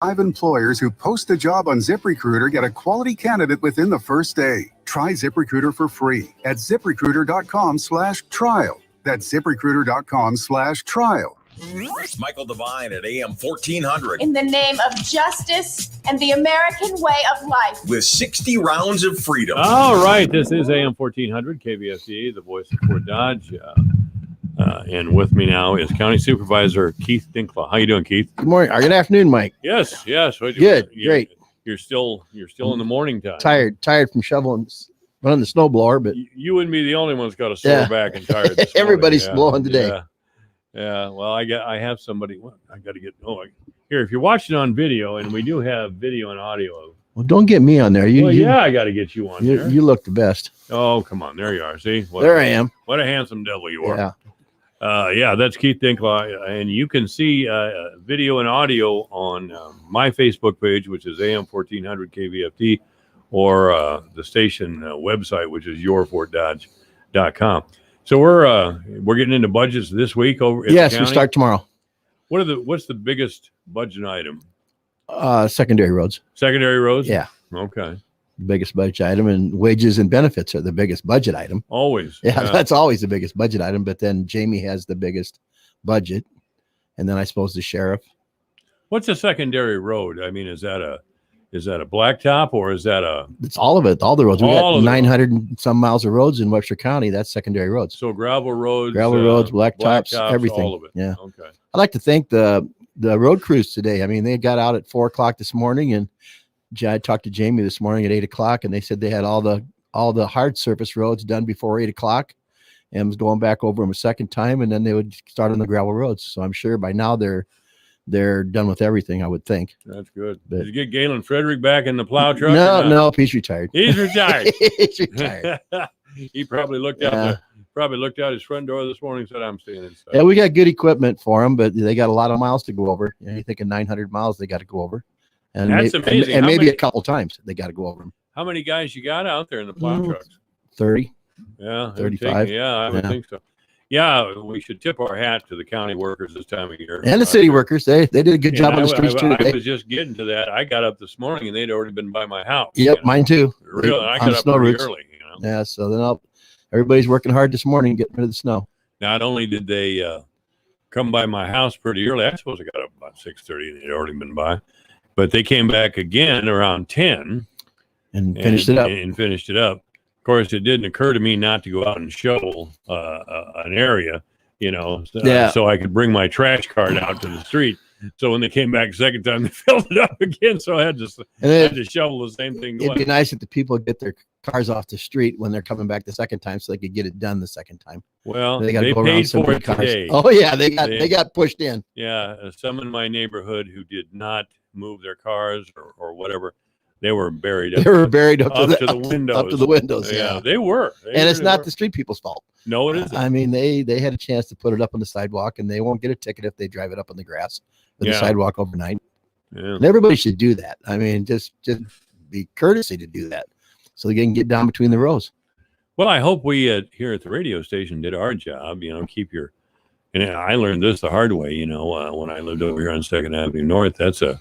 5 employers who post a job on ZipRecruiter get a quality candidate within the first day. Try ZipRecruiter for free at ZipRecruiter.com/trial. That's ZipRecruiter.com/trial. Michael Devine at AM 1400. In the name of justice and the American way of life. With 60 rounds of freedom. All right, this is AM 1400, KBFD, the voice of Fort Dodge. And with me now is County Supervisor Keith Dinklaw. How you doing, Keith? Good morning. Or good afternoon, Mike. Yes. Good, great. You're still in the morning time. Tired from shoveling, running the snow blower, but you wouldn't be the only one that's got a sore back and tired. This everybody's morning. blowing today. Yeah. Well, I have somebody. Well, I got to get. Here. If you're watching on video, and we do have video and audio. Well, don't get me on there. I got to get you on there. You look the best. Oh, come on. There you are. See? There I am. What a handsome devil you are. Yeah. That's Keith Dinklaw, and you can see video and audio on my Facebook page, which is AM 1400 KBFD, or the station website, which is yourfortdodge.com. So we're getting into budgets this week over. Yes, we start tomorrow. What's the biggest budget item? Secondary roads. Secondary roads. Yeah. Okay. Biggest budget item, and wages and benefits are the biggest budget item. Always. Yeah, that's always the biggest budget item. But then Jamie has the biggest budget, and then I suppose the sheriff. What's a secondary road? I mean, is that a blacktop, or is that a? It's all of it. All the roads. We got 900 and some miles of roads in Webster County. That's secondary roads. So gravel roads, blacktops, everything. All of it. Yeah. Okay. I'd like to thank the road crews today. I mean, they got out at 4:00 this morning, and I talked to Jamie this morning at 8:00, and they said they had all the hard surface roads done before 8:00, and was going back over them a second time, and then they would start on the gravel roads. So I'm sure by now they're done with everything, I would think. That's good. But, did you get Galen Frederick back in the plow truck? No, he's retired. He's retired. He's retired. He probably looked out his front door this morning and said, "I'm staying inside." Yeah, we got good equipment for them, but they got a lot of miles to go over. You're thinking 900 miles they got to go over. And that's amazing. And maybe a couple times they got to go over them. How many guys you got out there in the plow trucks? 30. Yeah, 35. I would think so. Yeah, we should tip our hat to the county workers this time of year. And the city workers. They did a good job on the streets too. I was just getting to that. I got up this morning and they'd already been by my house. Yep, mine too. Really, I got up pretty early. Yeah, so then everybody's working hard this morning getting rid of the snow. Not only did they come by my house pretty early, I suppose I got up about 6:30 and they'd already been by. But they came back again around 10 and finished it up. Of course, it didn't occur to me not to go out and shovel an area, so I could bring my trash cart out to the street. So when they came back the second time, they filled it up again. So I had to shovel the same thing. It'd be nice if the people get their cars off the street when they're coming back the second time, so they could get it done the second time. Well, they paid for it today. Oh yeah, they got pushed in. Yeah, some in my neighborhood who did not move their cars or whatever, they were buried. Up to the windows. Up to the windows. Yeah, they were. And it's not the street people's fault. No, it isn't. I mean, they had a chance to put it up on the sidewalk, and they won't get a ticket if they drive it up on the grass or the sidewalk overnight. Yeah. And everybody should do that. I mean, just be courtesy to do that, so they can get down between the rows. Well, I hope we here at the radio station did our job. Keep your. And I learned this the hard way. When I lived over here on 2nd Avenue North, that's a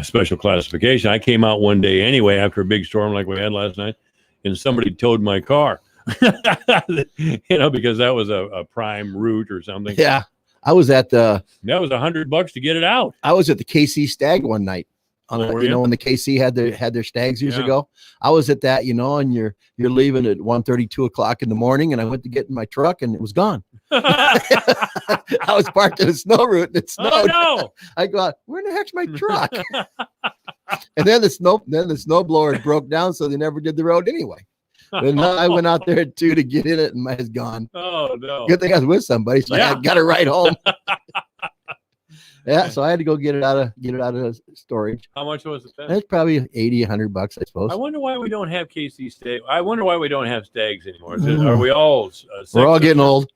special classification. I came out one day anyway after a big storm like we had last night, and somebody towed my car, because that was a prime route or something. Yeah. I was at that was $100 to get it out. I was at the KC Stag one night. When the KC had their stags years ago. I was at that, and you're leaving at 1:30, 2:00 in the morning, and I went to get in my truck and it was gone. I was parked in a snow route and it snowed. Oh, no. I go, where the heck's my truck? And then the snow blower broke down, so they never did the road anyway. And I went out there at 2 to get in it, and mine's gone. Oh no! Good thing I was with somebody, so I got to ride home. Yeah, so I had to go get it out of storage. How much was it? It's probably $80, $100, I suppose. I wonder why we don't have KC Stag. I wonder why we don't have stags anymore. Are we all? We're all getting old.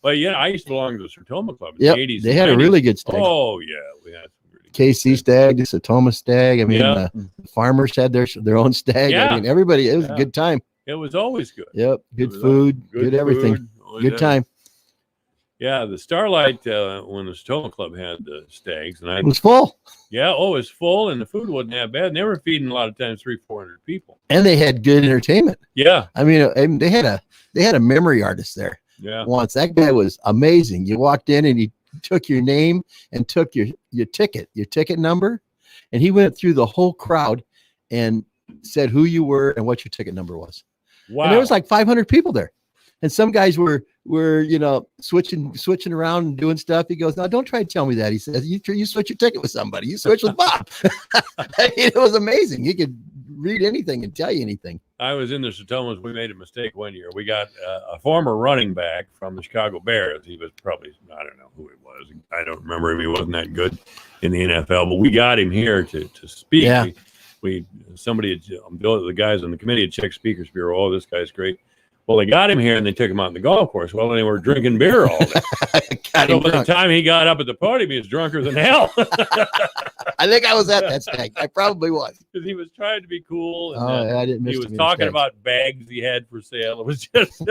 Well, yeah, I used to belong to the Sertoma Club in the 80s. They had 90s. A really good stag. Oh yeah, we had really KC Stag, the Sertoma Stag. I mean, the farmers had their own stag. Yeah. I mean, everybody. It was a good time. It was always good. Yep, good food, good everything, good time. Yeah, the Starlight when the Stoma Club had the Stags, and It was full, it was full, and the food wasn't that bad. And they were feeding a lot of times 300-400 people. and they had good entertainment. Yeah, I mean, they had a memory artist there. yeah. Once that guy was amazing. You walked in and he took your name and took your ticket number, and he went through the whole crowd and said who you were and what your ticket number was. Wow. And there was like 500 people there. And some guys were switching around and doing stuff. He goes, "No, don't try to tell me that." He says, "You switch your ticket with somebody. You switch with Bob." It was amazing. He could read anything and tell you anything. I was in the Sotomas. We made a mistake one year. We got a former running back from the Chicago Bears. He was probably, I don't know who it was. I don't remember him. He wasn't that good in the NFL, but we got him here to speak. Yeah. The guys on the committee had checked Speakers Bureau. Oh, this guy's great. Well, they got him here and they took him out on the golf course. Well, they were drinking beer all day. So by the time he got up at the podium, he was drunker than hell. I think I was at that Stag. I probably was. Because he was trying to be cool. And I didn't miss he was too many talking Stags. about bags he had for sale. It was just,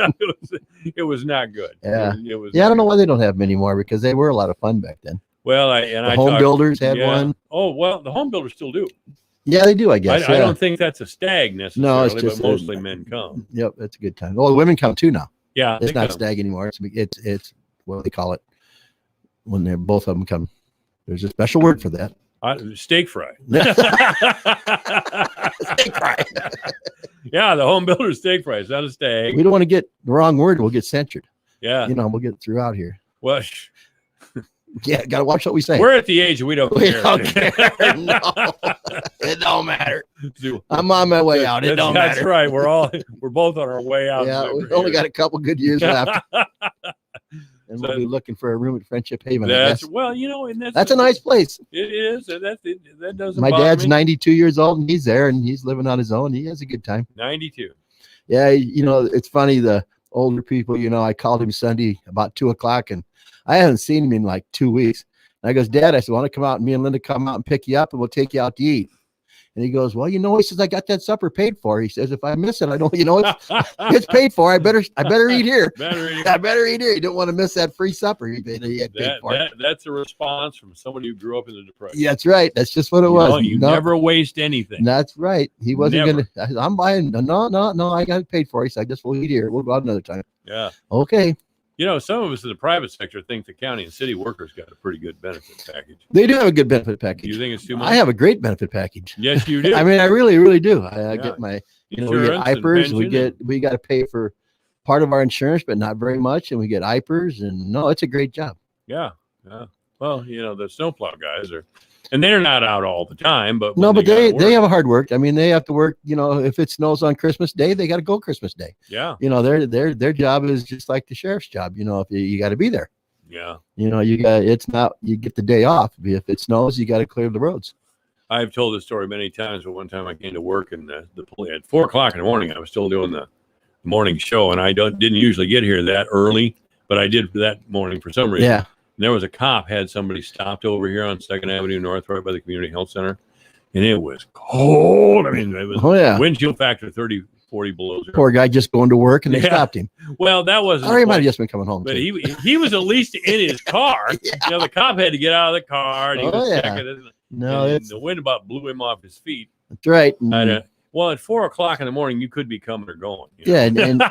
it was not good. Yeah. It was Yeah, I not don't know good. why they don't have them anymore, because they were a lot of fun back then. Well, The home builders had one. Oh, well, the home builders still do. Yeah, they do, I guess. I don't think that's a Stag necessarily, No, it's just but mostly men come. Yep, it's a good time. Well, the women come too now. Yeah, It's they not come. Stag anymore. It's what do they call it when they're both of them come. There's a special word for that. Steak fry. Steak fry. Yeah, the home builder steak fry. It's not a Stag. We don't want to get the wrong word. We'll get censored. Yeah. We'll get through out here. Well, Yeah, got to watch what we say. we're at the age we don't We care. don't care. No, it don't matter. I'm on my way out. It don't That's matter. right. We're both on our way out. Yeah, we've only got a couple good years left, and we'll be looking for a room at Friendship Haven. I That's guess. well, and That's a nice place. It is. That doesn't. My bother dad's me. 92 years old, and he's there, and he's living on his own. He has a good time. 92. Yeah, it's funny. The older people, I called him Sunday about 2:00, and I haven't seen him in like 2 weeks. And I goes, "Dad," I said, "Want to come out and me and Linda come out and pick you up, and we'll take you out to eat." And he goes, "Well, he says, I got that supper paid for." He says, "If I miss it, I don't, it's paid for. I better eat here. I better eat here. You don't want to miss that free supper he had paid for." That's a response from somebody who grew up in the Depression. Yeah, that's right. That's just what it was. You never waste anything. That's right. He wasn't Never. going to, I'm buying. No, I got it paid for. He said, "I guess we'll eat here. We'll go out another time." Yeah. Okay. Some of us in the private sector think the county and city workers got a pretty good benefit package. They do have a good benefit package. Do you think it's too much? I have a great benefit package. Yes, you do. I mean, I really, really do. I Yeah. get my, we get Insurance and IPERS. pension We got to pay for part of our insurance, but not very much. And we get IPERS, and no, it's a great job. Yeah. Well, the snowplow guys and they're not out all the time, but No, when but gotta they work- have a hard work. I mean, they have to work, if it snows on Christmas Day, they got to go Christmas Day. Yeah. Their job is just like the sheriff's job. If you got to be there. Yeah. You get the day off. If it snows, you got to clear the roads. I've told this story many times, but one time I came to work and at 4:00 in the morning, I was still doing the morning show, and I didn't usually get here that early, but I did that morning for some reason. Yeah. And there was a cop had somebody stopped over here on 2nd Avenue North, right by the community health center, and it was cold. I mean, it was windshield factor 30, 40 below zero. Poor guy just going to work, and they stopped him. Well, that wasn't. Or he might have just been coming home. But too. he was at least in his car. The cop had to get out of the car, and he was checking it. No, and the wind about blew him off his feet. That's right. Well, at 4:00 in the morning, you could be coming or going. Yeah, and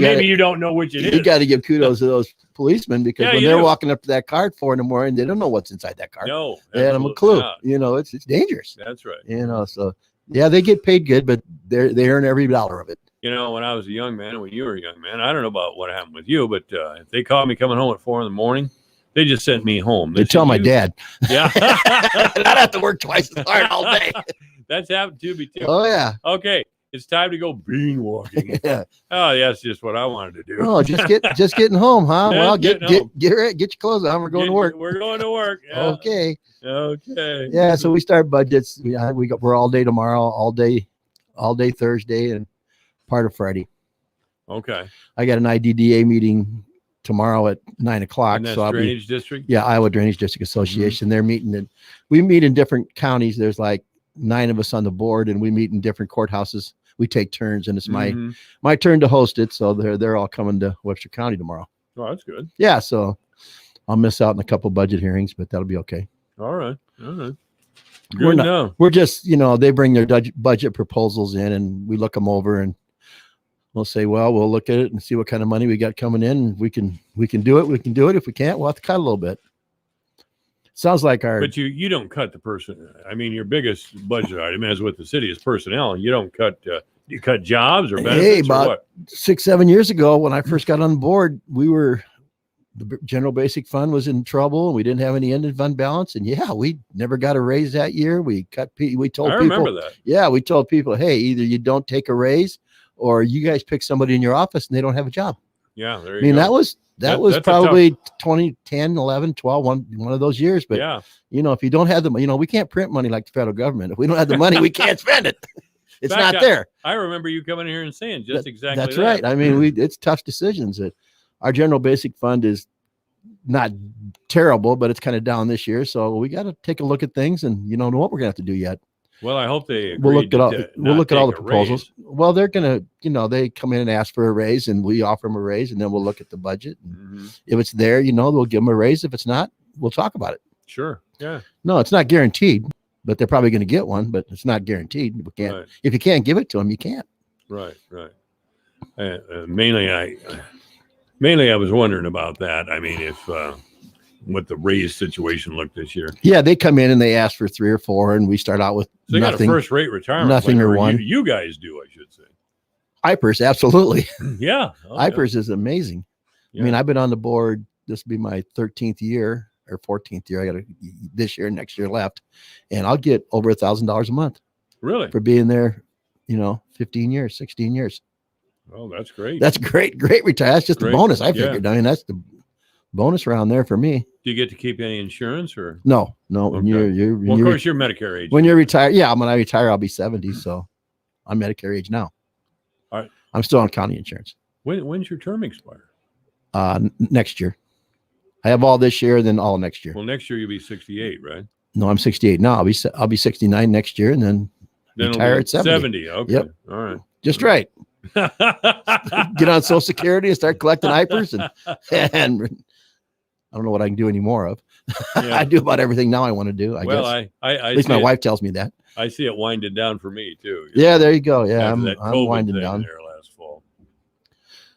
maybe you don't know which it is. You got to give kudos to those policemen, because when they're do. walking up to that car at 4 a.m, they don't know what's inside that car. No, they had them a clue. It's dangerous. That's right. So yeah, they get paid good, but they earn every dollar of it. When I was a young man, and when you were a young man, I don't know about what happened with you, but if they caught me coming home at 4 a.m, they just sent me home. They tell my dad. Yeah. I'd have to work twice as hard all day. That's happened to me too. Oh yeah. Okay, it's time to go bean walking. Yeah. Oh, yeah, that's just what I wanted to do. Oh, just getting home, huh? Yeah, Well, get home. ready, get your clothes on. We're going to work. We're going to work. Yeah. Okay. Okay. Yeah. So we start budgets. We're all day tomorrow, all day Thursday, and part of Friday. Okay. I got an IDDA meeting tomorrow at 9:00. And that's So Drainage District? Yeah, Iowa Drainage District Association. They're meeting we meet in different counties. There's like 9 of us on the board, and we meet in different courthouses. We take turns, and it's my turn to host it. So they're all coming to Webster County tomorrow. Oh, that's good. Yeah, so I'll miss out on a couple budget hearings, but that'll be okay. All right. Good We're not- enough. We're just, they bring their budget proposals in and we look them over and we'll say, well, we'll look at it and see what kind of money we got coming in. And we can do it. We can do it. If we can't, we'll have to cut a little bit. Sounds like But you don't cut the person. I mean, your biggest budget item, as with the city, is personnel. You don't cut. You cut jobs or benefits. Hey, or about what? 6-7 years ago, when I first got on board, the general basic fund was in trouble and we didn't have any ended fund balance. And yeah, we never got a raise that year. We told I people, remember that. yeah, we told people, hey, either you don't take a raise or you guys pick somebody in your office and they don't have a job. Yeah, there you I mean, go. that was that's probably 2010, 11, 12, one of those years. But yeah, if you don't have the, we can't print money like the federal government. If we don't have the money, we can't spend it. It's In fact, not there. I remember you coming in here and saying just exactly That's that. right. I mean, it's tough decisions. Our general basic fund is not terrible, but it's kind of down this year. So we got to take a look at things and know what we're going to have to do yet. Well, I hope they We'll look agreed at all. to We'll not look at all the take a proposals. raise. Well, they're gonna, they come in and ask for a raise, and we offer them a raise, and then we'll look at the budget. And Mhm. if it's there, they'll give them a raise. If it's not, we'll talk about it. Sure. Yeah. No, it's not guaranteed, but they're probably going to get one. But it's not guaranteed. We can't. Right. If you can't give it to them, you can't. Right. Mainly, I was wondering about that. I mean, if what the raise situation looked this year. Yeah, they come in and they ask for 3 or 4, and we start out with So they got a nothing. first rate retirement. nothing plan, or one. You guys do, I should say. IPERS, absolutely. Yeah. Oh, yeah. IPERS is amazing. Yeah. I mean, I've been on the board. This will be my 13th year or 14th year. I got this year, next year left, and I'll get over $1,000 a month Really? for being there. 15 years, 16 years. Oh, that's great. That's great retire. That's just Great. a bonus. I Yeah. figured. I mean, that's the bonus around there for me. Do you get to keep any insurance or? No. When Okay. you're Well, of course, you're Medicare age. when you're retired. Yeah, when I retire, I'll be 70. So I'm Medicare age now. All right. I'm still on county insurance. When's your term expire? Next year. I have all this year, then all next year. Well, next year you'll be 68, right? No, I'm 68 now. I'll be 69 next year, and then Then retire it'll be at 70. Okay. Yep. All right. just right. Get on Social Security and start collecting IPERS, and I don't know what I can do any more of. Yeah. I do about everything now I want to do. I Well, guess. I At least see my it- wife tells me that. I see it winding down for me too. Yeah, there you go. Yeah, After that I'm COVID winding thing down. there last fall.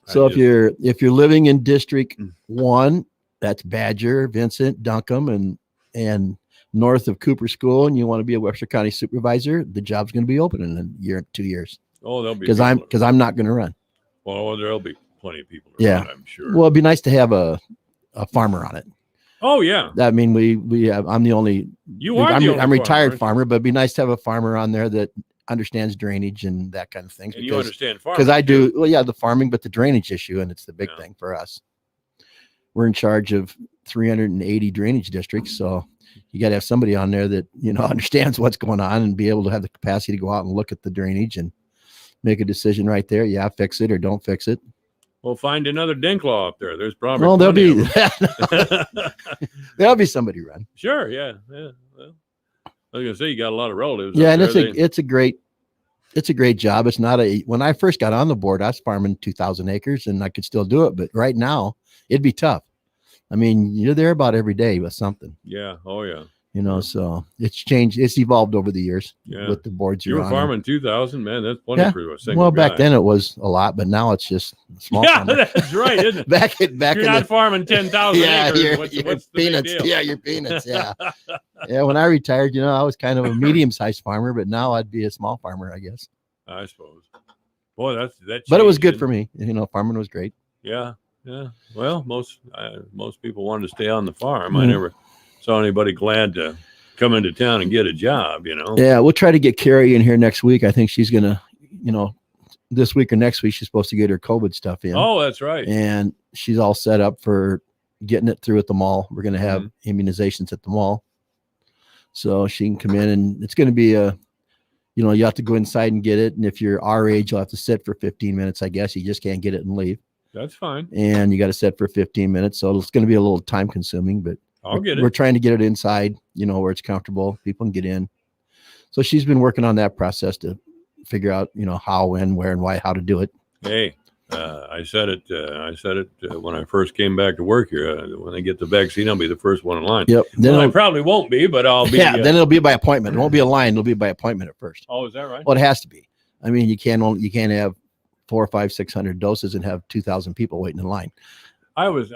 So if you're living in District Mm. 1, that's Badger, Vincent, Duncombe, and north of Cooper School, and you want to be a Webster County supervisor, the job's going to be open in a year, 2 years. oh, there'll be Because people- I'm not going to run. well, there'll be plenty of people. Yeah. Around, I'm sure. Well, it'd be nice to have a farmer on it. oh yeah, I mean, we have. I'm the only. you are. I'm, the only I'm retired farmer, farmer, but it'd be nice to have a farmer on there that understands drainage and that kind of things. and you understand farming. Because I do, well, yeah, the farming, but the drainage issue, and it's the big Yeah. thing for us. We're in charge of 380 drainage districts, so you got to have somebody on there that understands what's going on and be able to have the capacity to go out and look at the drainage and make a decision right there. Yeah, fix it or don't fix it. Well, find another Dinklaw up there. There's probably. Well, there'll plenty be of them. there'll be somebody run. Sure. Yeah. Well, I was gonna say you got a lot of relatives. Yeah, up and there. it's a great job. It's not when I first got on the board, I was farming 2,000 acres and I could still do it, but right now it'd be tough. I mean, you're there about every day with something, Yeah. Oh yeah. so it's changed. It's evolved over the years Yeah. with the boards You you're were on. farming 2,000, man. That's plenty Yeah. for a single Well, back guy. then it was a lot, but now it's just small. Yeah, farmer. that's right, isn't it? back You're in not the, farming 10,000 yeah, acres. your What's the big peanuts. deal? Yeah, your peanuts. Yeah. Yeah. When I retired, I was kind of a medium-sized farmer, but now I'd be a small farmer, I guess. I suppose. Boy, that. But it was changed, good didn't for me. Farming was great. Yeah, yeah. Well, most people wanted to stay on the farm. I Mhm. never saw anybody glad to come into town and get a job. Yeah, we'll try to get Carrie in here next week. I think she's gonna, this week or next week, she's supposed to get her COVID stuff in. Oh, that's right. And she's all set up for getting it through at the mall. We're gonna have Mm-hmm. immunizations at the mall, so she can come in, and it's gonna be you have to go inside and get it. And if you're our age, you'll have to sit for 15 minutes. I guess you just can't get it and leave. That's fine. And you got to sit for 15 minutes, so it's gonna be a little time consuming, but I'll get we're it. trying to get it inside, where it's comfortable. People can get in. So she's been working on that process to figure out, how, when, where, and why, how to do it. Hey, I said it. When I first came back to work here. When I get the vaccine, I'll be the first one in line. Yep. Then I probably won't be, but I'll be. Yeah. Then it'll be by appointment. It won't be a line. It'll be by appointment at first. Oh, is that right? Well, it has to be. I mean, you can't have 400, 500, 600 doses and have 2,000 people waiting in line. I was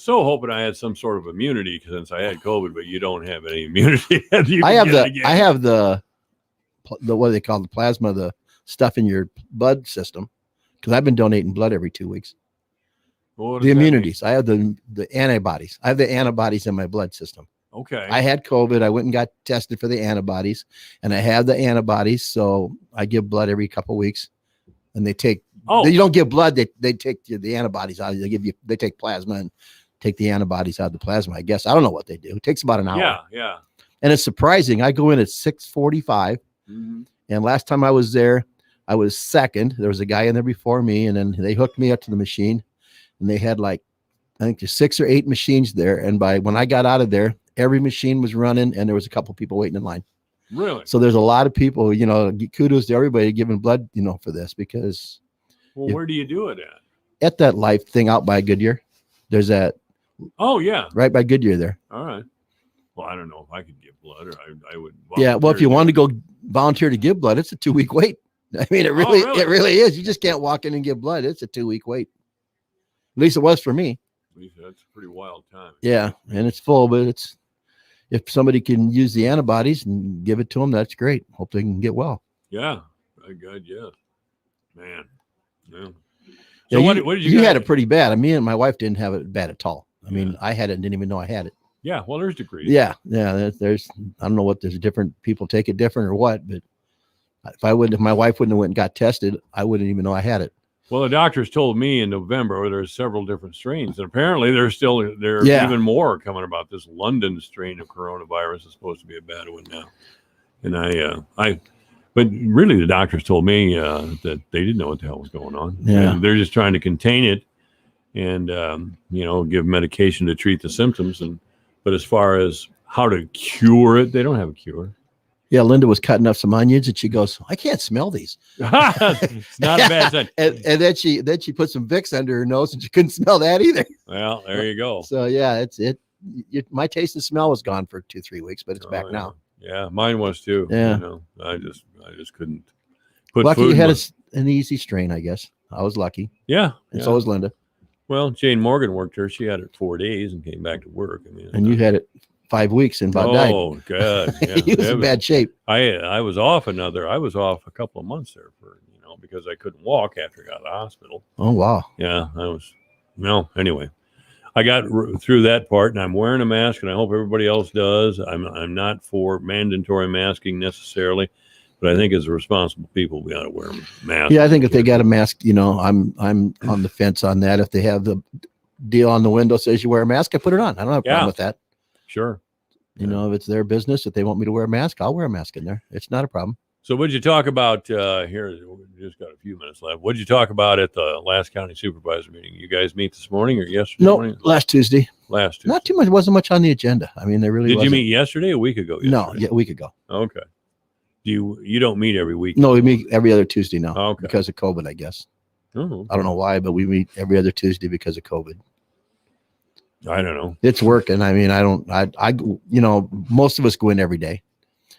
so hoping I had some sort of immunity since I had COVID, but you don't have any immunity. I have the what do they call the plasma, the stuff in your blood system, because I've been donating blood every 2 weeks. Well, the immunities. I have the antibodies. I have the antibodies in my blood system. Okay. I had COVID. I went and got tested for the antibodies, and I have the antibodies. So I give blood every couple of weeks, and they take. Oh, you don't give blood. They take the antibodies out. They take plasma and take the antibodies out of the plasma. I guess I don't know what they do. It takes about an hour. Yeah, yeah. And it's surprising. I go in at 6:45, and last time I was there, I was second. There was a guy in there before me, and then they hooked me up to the machine, and they had I think there's 6 or 8 machines there. And when I got out of there, every machine was running, and there was a couple people waiting in line. Really? So there's a lot of people. Kudos to everybody giving blood, for this because. Well, where do you do it at? At that Life thing out by Goodyear. There's that. Oh yeah. Right by Goodyear there. All right. Well, I don't know if I could give blood, or I would. Yeah. Well, if you want to go volunteer to give blood, it's a 2-week wait. I mean, it really is. You just can't walk in and give blood. It's a 2-week wait. At least it was for me. At least that's a pretty wild time. Yeah, and it's full, but if somebody can use the antibodies and give it to them, that's great. Hope they can get well. Yeah. Thank God, yes. Man. Yeah. So what did you had it pretty bad. Me and my wife didn't have it bad at all. I mean, I had it and didn't even know I had it. Yeah. Well, there's degrees. Yeah. There's I don't know what there's different people take it different or what, but if my wife wouldn't have went and got tested, I wouldn't even know I had it. Well, the doctors told me in November there's several different strains, and apparently there are even more coming about. This London strain of coronavirus is supposed to be a bad one now, and but really the doctors told me that they didn't know what the hell was going on. Yeah, and they're just trying to contain it, and give medication to treat the symptoms. But as far as how to cure it, they don't have a cure. Yeah, Linda was cutting up some onions, and she goes, "I can't smell these." It's not a bad sign. and then she put some Vicks under her nose, and she couldn't smell that either. Well, there you go. So yeah, my taste and smell was gone for 2-3 weeks, but it's back now. Yeah, mine was too. Yeah, I just couldn't put. Lucky you had an easy strain, I guess. I was lucky. Yeah, and so was Linda. Well, Jane Morgan worked her. She had it 4 days and came back to work. And you had it 5 weeks and about died. Oh God, yeah. He was in bad shape. I was off a couple of months there because I couldn't walk after I got out of the hospital. Oh wow. Yeah, anyway. I got through that part, and I'm wearing a mask, and I hope everybody else does. I'm not for mandatory masking necessarily, but I think as responsible people, we ought to wear masks. Yeah, I think if they got a mask, I'm on the fence on that. If they have the deal on the window says you wear a mask, I put it on. I don't have a problem with that. Sure. If it's their business, if they want me to wear a mask, I'll wear a mask in there. It's not a problem. So what'd you talk about here? We just got a few minutes left. What'd you talk about at the last county supervisor meeting? You guys meet this morning or yesterday morning? Last Tuesday. Last Tuesday. Not too much. Wasn't much on the agenda. I mean, there really Did wasn't. you meet yesterday or a week ago? No, a week ago. Okay. You don't meet every week? No, we meet every other Tuesday now. Okay. Because of COVID, I guess. Oh. I don't know why, but we meet every other Tuesday because of COVID. I don't know. It's working. I mean, most of us go in every day.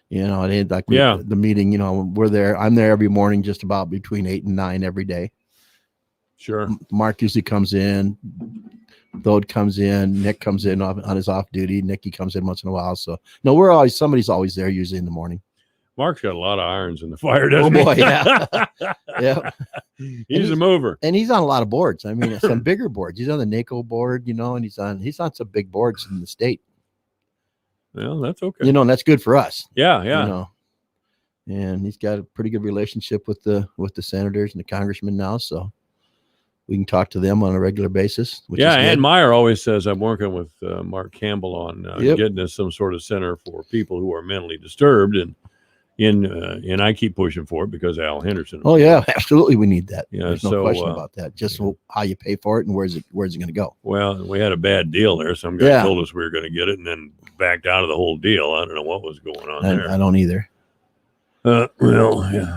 The meeting, we're there. I'm there every morning, just about between 8 and 9 every day. Sure. Mark usually comes in. Thode comes in. Nick comes in on his off duty. Nikki comes in once in a while. So no, somebody's always there usually in the morning. Mark's got a lot of irons in the fire, doesn't he? Oh boy, yeah. Yeah. He's a mover. And he's on a lot of boards. I mean, some bigger boards. He's on the NACO board, and he's on some big boards in the state. Well, that's okay. And that's good for us. Yeah. And he's got a pretty good relationship with the senators and the congressmen now, so we can talk to them on a regular basis. Ann Meyer always says I'm working with Mark Campbell on getting us some sort of center for people who are mentally disturbed, and I keep pushing for it because Al Henderson. Oh yeah, absolutely, we need that. Yeah, there's no question about that. Just how you pay for it and where's it going to go. Well, we had a bad deal there. Some guy told us we were going to get it and then backed out of the whole deal. I don't know what was going on there. I don't either.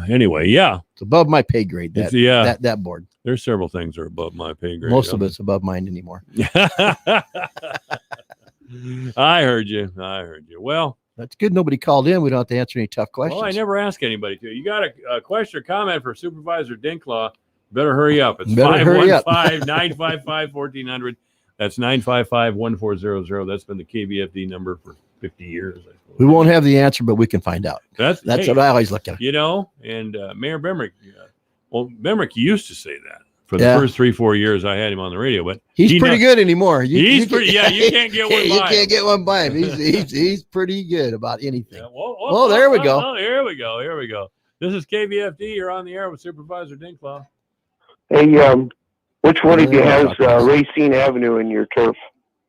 Anyway, yeah, it's above my pay grade. That board. There's several things that are above my pay grade. Most of it's above mine anymore. I heard you. Well, That's good. Nobody called in. We don't have to answer any tough questions. I never ask anybody to. You got a question or comment for Supervisor Dinklaw? Better hurry up. It's 515-955-1400. That's 955-1400. That's been the KBFD number for 50 years. I suppose. We won't have the answer, but we can find out. That's hey, what I always look at. And Mayor Bemrick, Bemrick used to say that for the first 3-4 years I had him on the radio, but he's pretty good anymore. You can't get one by you can't get one by him. He's pretty good about anything. Yeah, there we go. Here we go. This is KBFD. You're on the air with Supervisor Dinklaw. Hey, which one of you has Racine Avenue in your turf?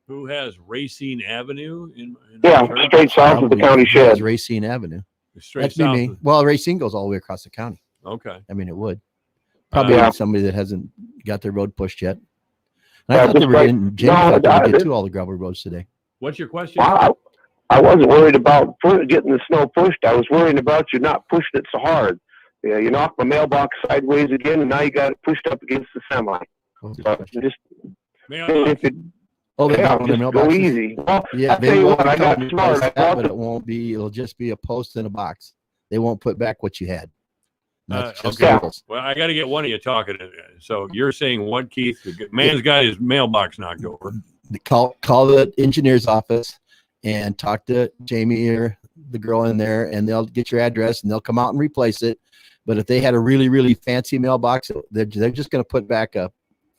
Who has Racine Avenue in straight south of the county shed. Racine Avenue. Straight That's south. me. Well, Racine goes all the way across the county. Okay. I mean, it would. Probably somebody that hasn't got their road pushed yet. And I thought they were getting get to all the gravel roads today. What's your question? Well, I wasn't worried about getting the snow pushed. I was worried about you not pushing it so hard. Yeah, you knocked my mailbox sideways again, and now you got it pushed up against the semi. Just go easy. Well, yeah, I'll tell you what, I got smart. But it won't be. It'll just be a post in a box. They won't put back what you had. Okay. Well, I got to get one of you talking. So you're saying what, Keith? The man's got his mailbox knocked over. Call the engineer's office and talk to Jamie or the girl in there, and they'll get your address and they'll come out and replace it. But if they had a really, really fancy mailbox, they're just going to put back a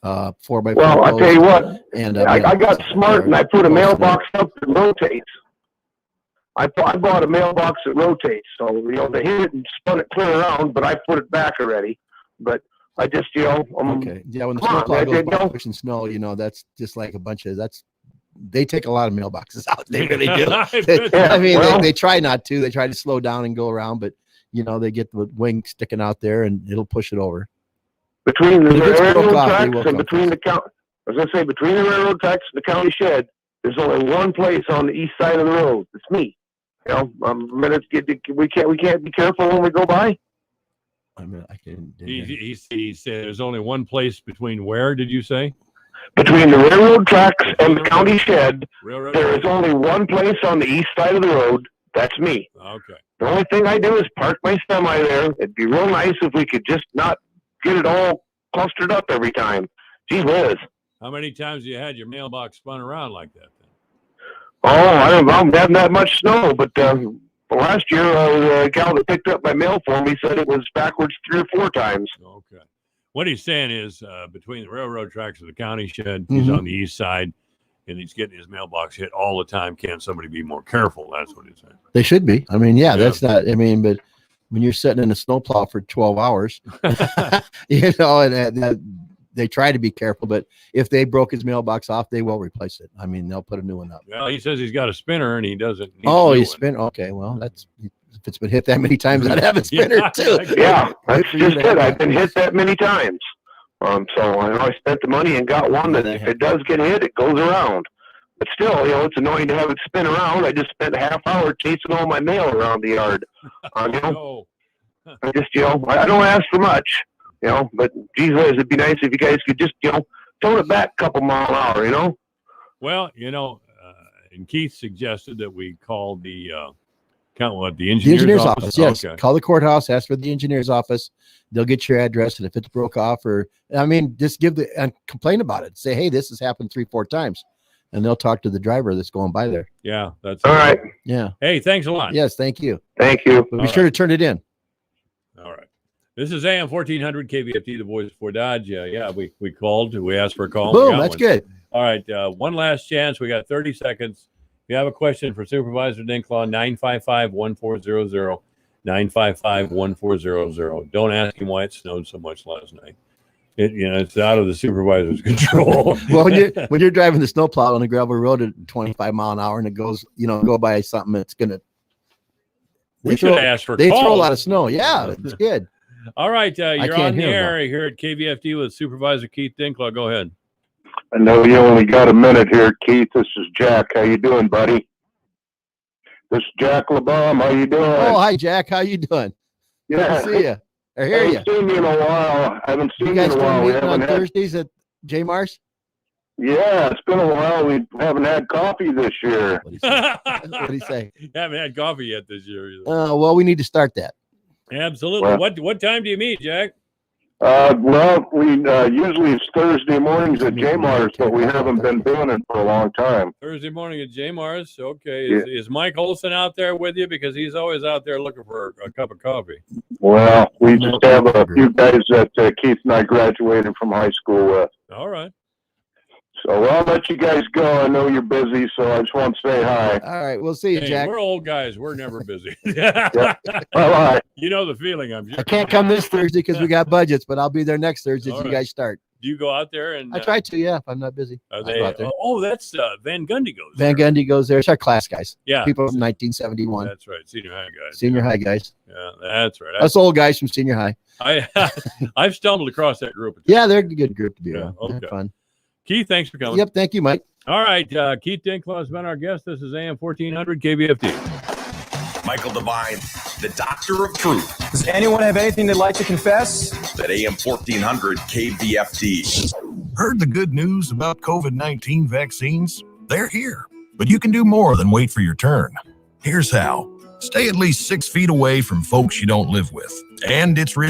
4x4. Well, I'll tell you what. And I got smart and I put a mailbox up that rotates. I bought a mailbox that rotates, so they hit it and spun it clear around, but I put it back already. But I just okay, yeah. When the snowplow goes pushing snow, that's just like a bunch of They take a lot of mailboxes out. They really do. I mean, they try not to. They try to slow down and go around, but they get the wing sticking out there and it'll push it over. Between the railroad tracks and between the county, I was going to say between the railroad tracks and the county shed, there's only one place on the east side of the road. It's me. We can't be careful when we go by. I mean, I can. He said there's only one place between where did you say? Between the railroad tracks and the county shed, there is only one place on the east side of the road. That's me. Okay. The only thing I do is park my semi there. It'd be real nice if we could just not get it all clustered up every time. Gee whiz. How many times have you had your mailbox spun around like that? Oh, I don't have that much snow, but last year the gal that picked up my mail for me said it was backwards 3 or 4 times. Okay. What he's saying is between the railroad tracks and the county shed, he's on the east side, and he's getting his mailbox hit all the time. Can't somebody be more careful? That's what he's saying. They should be. I mean, that's not. I mean, but when you're sitting in a snowplow for 12 hours, and they try to be careful, but if they broke his mailbox off, they will replace it. I mean, they'll put a new one up. Well, he says he's got a spinner and he doesn't. He's spin. Okay, well, if it's been hit that many times, I'd have a spinner too. Yeah, that's just it. I've been hit that many times. So I spent the money and got one that if it does get hit, it goes around. But still, it's annoying to have it spin around. I just spent a half hour chasing all my mail around the yard. I just, I don't ask for much. But geez whiz, it'd be nice if you guys could just, tone it back a couple mile an hour, Well, and Keith suggested that we call the engineer's office. Yes, okay. Call the courthouse, ask for the engineer's office. They'll get your address, and if it's broke off just and complain about it. Say, hey, this has happened 3-4 times, and they'll talk to the driver that's going by there. Yeah, that's all right. Yeah. Hey, thanks a lot. Yes, thank you. Thank you. But be sure to turn it in. All right. This is AM 1400 KBFD, the voice for Dodge. We called. We asked for a call. Boom, that's good. All right, one last chance. We got 30 seconds. If you have a question for Supervisor Dinklaw, 955-1400, 955-1400. Don't ask him why it snowed so much last night. It's out of the supervisor's control. Well, when you're driving the snowplow on a gravel road at 25 mile an hour and it goes, go by something that's going to. They should ask for They calls. throw a lot of snow. Yeah, it's good. All right, you're on the air here at KBFD with Supervisor Keith Dinklaw. Go ahead. I know you only got a minute here, Keith. This is Jack. How you doing, buddy? This is Jack LeBom. How you doing? Oh, hi, Jack. How you doing? Yeah. Good to see you. I I hear you. haven't seen you in a while. I haven't seen You you guys in a still while. We meeting on haven't had. Thursdays at J Mars? Yeah, it's been a while. We haven't had coffee this year. What do you say? What do you say? Haven't had coffee yet this year. Either. Well, we need to start that. Absolutely. Well- What time do you meet, Jack? Well, we usually it's Thursday mornings at J-Mars, but we haven't been doing it for a long time. Thursday morning at J Mars. Okay. Is Mike Olson out there with you? Because he's always out there looking for a cup of coffee. Well, we just have a few guys that Keith and I graduated from high school with. All right. So I'll let you guys go. I know you're busy, so I just want to say hi. All right, we'll see you, Hey, Jack. we're old guys. We're never busy. Bye-bye. You know the feeling, I'm sure. I can't come this Thursday because we got budgets, but I'll be there next Thursday if All you right. guys start. Do you go out there and I try to, yeah, if I'm not busy. Are I'll they? go out there. Oh, that's Van Gundy goes. Van there. Gundy goes there. It's our class guys. Yeah. People from 1971. That's right. Senior high guys. Senior high guys. Yeah, that's right. Us old guys from senior high. I've stumbled across that group. Yeah, they're a good group to be Yeah, around. okay. They're fun. Keith, thanks for coming. Yep, thank you, Mike. All right. Keith Dinklaw has been our guest. This is AM 1400 KBFD. Michael Devine, the doctor of truth. Does anyone have anything they'd like to confess? At AM 1400 KBFD. Heard the good news about COVID-19 vaccines? They're here, but you can do more than wait for your turn. Here's how. Stay at least 6 feet away from folks you don't live with, and it's risky.